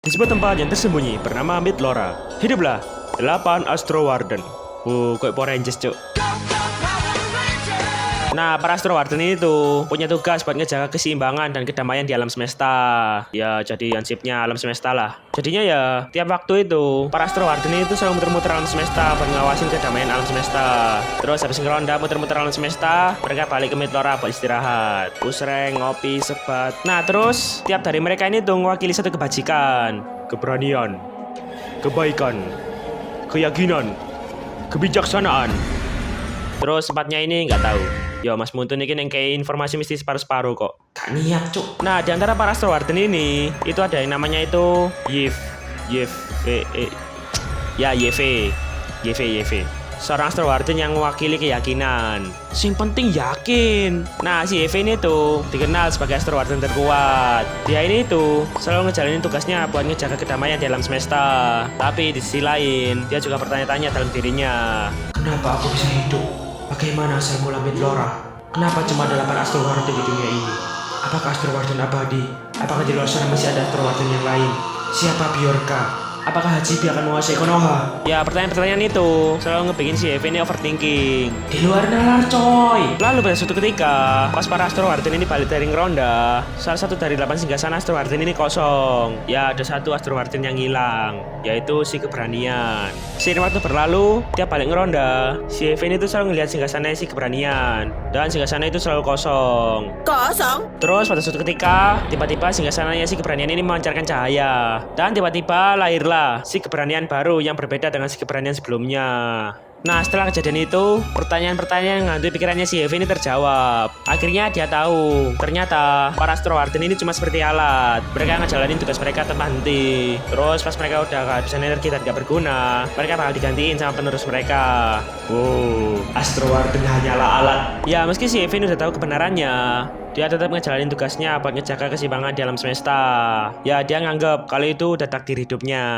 Di sebuah tempat yang tersembunyi bernama Midlora, hiduplah 8 Astro Warden. Kayak Power Rangers, cuk. Nah, para Astro Warden ini tuh punya tugas buat ngejaga keseimbangan dan kedamaian di alam semesta. Ya, jadi ansipnya alam semesta lah. Jadinya ya, tiap waktu itu, para Astro Warden itu selalu muter-muter alam semesta buat ngawasin kedamaian alam semesta. Terus habis ngeronda muter-muter alam semesta, mereka balik ke Midlora buat istirahat. Pusreng, ngopi, sebat. Nah, terus tiap dari mereka ini tuh mewakili satu kebajikan, keberanian, kebaikan, keyakinan, kebijaksanaan. Terus tempatnya ini nggak tahu. Yo, Mas Muntun ini yang kayak informasi mistis separuh-separuh kok. Gak niat, cuk. Nah, di antara para Astro Warden ini, itu ada yang namanya itu YV. Seorang Astro Warden yang mewakili keyakinan. Sing penting yakin. Nah, si YV ini tuh dikenal sebagai Astro Warden terkuat. Dia ini tuh selalu ngejalanin tugasnya buat ngejaga kedamaian di alam semesta. Tapi di sisi lain, dia juga bertanya-tanya dalam dirinya. Kenapa aku bisa hidup? Bagaimana asal mula Midlora? Kenapa cuma ada 8 Astro Warden di dunia ini? Apakah Astro Warden abadi? Apakah di luar sana masih ada Astro Warden yang lain? Siapa Bjorka? Apakah Hachibi akan menguasai Konoha? Ya, pertanyaan-pertanyaan itu selalu ngebikin si Eve ini overthinking. Di luar nalar, coy. Lalu pada suatu ketika, pas para Astro Warden ini balik dari ngeronda, salah satu dari 8 singgasana Astro Warden ini kosong. Ya, ada satu Astro Warden yang hilang, yaitu si keberanian. Seiring waktu berlalu, tiap balik ngeronda, si Eve ini tuh selalu ngelihat singgasana si keberanian, dan singgasana itu selalu kosong. Terus pada suatu ketika, tiba-tiba singgasananya si keberanian ini memancarkan cahaya, dan tiba-tiba lahirlah si keberanian baru yang berbeda dengan si keberanian sebelumnya. Nah, setelah kejadian itu, pertanyaan-pertanyaan yang ngantui pikirannya si Eve ini terjawab. Akhirnya dia tahu, ternyata para Astro Warden ini cuma seperti alat. Mereka ngejalanin tugas mereka tanpa henti. Terus pas mereka udah kehabisan energi dan gak berguna, mereka bakal digantiin sama penerus mereka. Astro Warden hanyalah alat. Ya, meski si Eve ini udah tahu kebenarannya, dia tetap ngejalanin tugasnya buat ngejaga keseimbangan di alam semesta. Ya, dia nganggep kalau itu udah takdir hidupnya.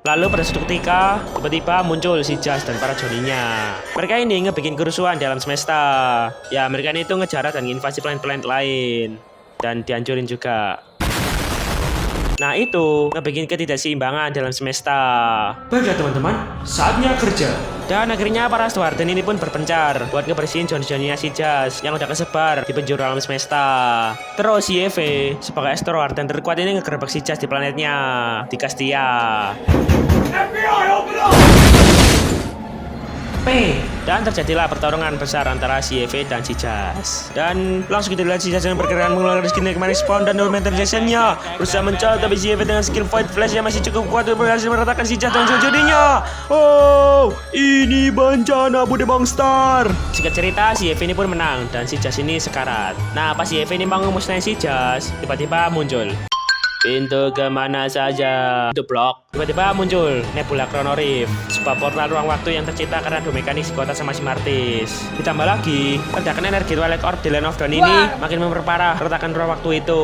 Lalu pada suatu ketika, tiba-tiba muncul si Jas dan para Johnny-nya. Mereka ini ngebikin kerusuhan di alam semesta. Ya, mereka ini tuh ngejarah dan invasi planet-planet lain. Dan dihancurin juga. Nah, itu ngebikin ketidakseimbangan dalam semesta. Baiklah teman-teman, saatnya kerja. Dan akhirnya para Astro Warden ini pun berpencar buat ngebersihin Johnny-Johnny-nya si Jas yang udah kesebar di penjuru alam semesta. Terus si Eve sebagai Astro Warden terkuat ini ngegerebek si Jas di planetnya, di Castia. FBI, open up! Dan terjadilah pertarungan besar antara si Eve dan si Jas. Dan langsung kita lihat si Jas yang bergerak mengeluarkan skill kemarin spawn dan normalizationnya. Berusaha mencal, tapi si Eve dengan skill void flash yang masih cukup kuat untuk berhasil meratakan si Jas dan jodinya. Oh, ini bencana Bude Bangstar. Singkat cerita, si Eve ini pun menang dan si Jas ini sekarat. Nah, pas si Eve ini mau ngemusnahin si Jas, tiba-tiba muncul pintu kemana saja. The Block. Tiba-tiba muncul Nebula Chrono Rift, sebuah portal ruang waktu yang tercipta karena adu mekanik si kota sama si Martis. Ditambah lagi, ledakan energi Twilight Orb di Land of Dawn ini makin memperparah retakan ruang waktu itu.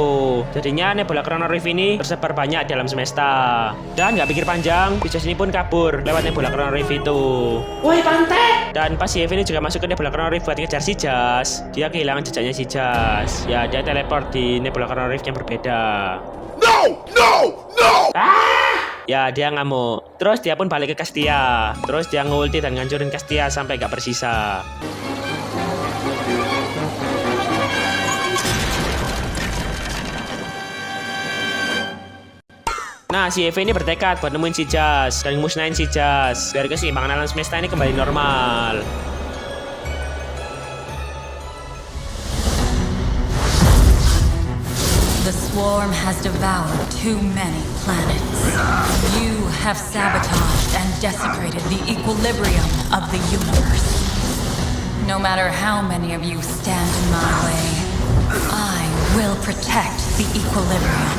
Jadinya Nebula Chrono Rift ini tersebar banyak di alam semesta. Dan nggak pikir panjang, Jas ini pun kabur lewat Nebula Chrono Rift itu. Woi, pantai! Dan pas si Eve ini juga masuk ke Nebula Chrono Rift buat ngejar si Jas, dia kehilangan jejaknya si Jas. Ya, dia teleport di Nebula Chrono Rift yang berbeda. No! Ya, dia ngamuk. Terus dia pun balik ke Castia. Terus dia ngulti dan ngancurin Castia sampai gak bersisa. Nah, si Eve ini bertekad buat nemuin si Jas dan musnahin si Jas biar keseimbangan alam semesta ini kembali normal. The swarm has devoured too many planets. You have sabotaged and desecrated the equilibrium of the universe. No matter how many of you stand in my way, I will protect the equilibrium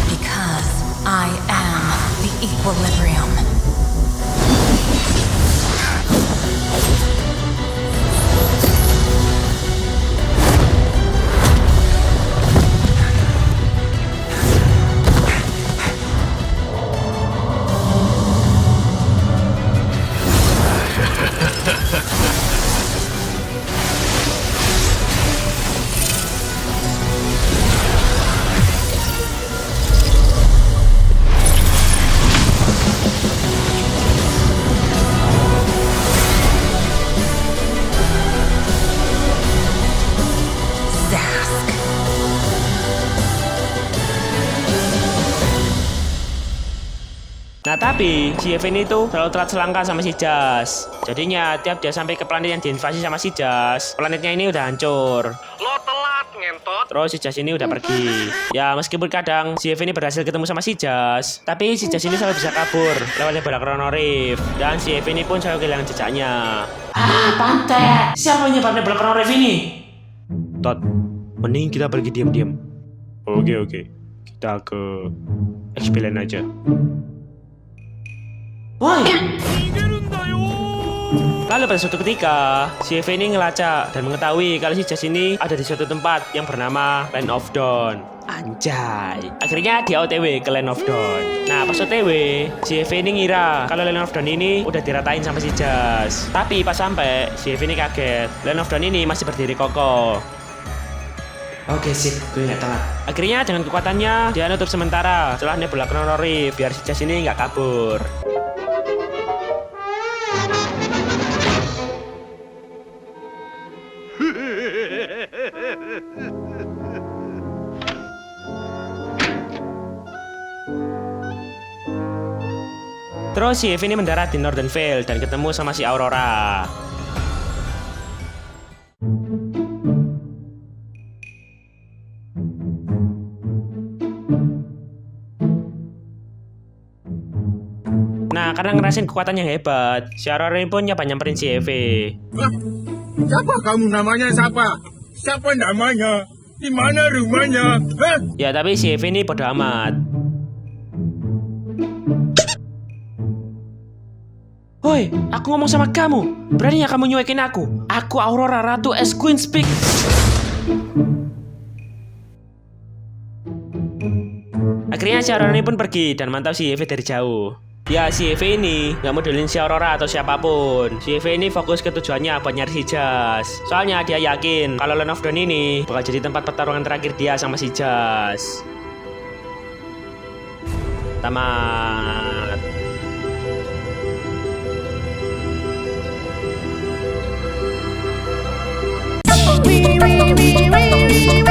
because I am the equilibrium. Nah tapi si Evan itu selalu telat selangkah sama si Jas. Jadinya tiap dia sampai ke planet yang diinvasi sama si Jas, planetnya ini udah hancur. Lo telat ngentot. Terus si Jas ini udah pergi. Ya meskipun kadang si Evan ini berhasil ketemu sama si Jas, tapi si Jas ini selalu bisa kabur lewat Nebula Chrono Rift. Dan si Evan ini pun selalu kehilangan jejaknya. Pantai. Siapa yang nyebab Nebula Chrono Rift ini? Tot, mending kita pergi diam-diam. Oke. Kita ke Explain aja. Woi. Lalu pada suatu ketika, si Eve ini ngelacak dan mengetahui kalau si Jas ini ada di suatu tempat yang bernama Land of Dawn. Anjay. Akhirnya dia OTW ke Land of Dawn. Nah pas OTW, si Eve ini ngira kalau Land of Dawn ini udah diratain sama si Jas. Tapi pas sampai, si Eve ini kaget. Land of Dawn ini masih berdiri kokoh. Oke sip, gue nggak telat. Akhirnya dengan kekuatannya dia nutup sementara setelah Nebula Chrono Rift biar si Jas ini nggak kabur. Terus si Eve ini mendarat di Northern Vale dan ketemu sama si Aurora. Nah, karena ngerasain kekuatan yang hebat, si Aurora ini pun nyoba nyamperin si Eve. Siapa kamu namanya siapa? Siapa namanya? Di mana rumahnya? Hah? Ya tapi si Eve ini bodo amat. Woi, aku ngomong sama kamu. Beraninya kamu nyuekin aku? Aku Aurora, Ratu es Queen Speak. Akhirnya si Aurora ini pun pergi dan mantau si Eve dari jauh. Ya si Eve ini gak modelin si Aurora atau siapapun. Si Eve ini fokus ke tujuannya buat nyari si Jas. Soalnya dia yakin kalau Land of Dawn ini bakal jadi tempat pertarungan terakhir dia sama si Jas. Tamat. Wee wee wee wee wee wee.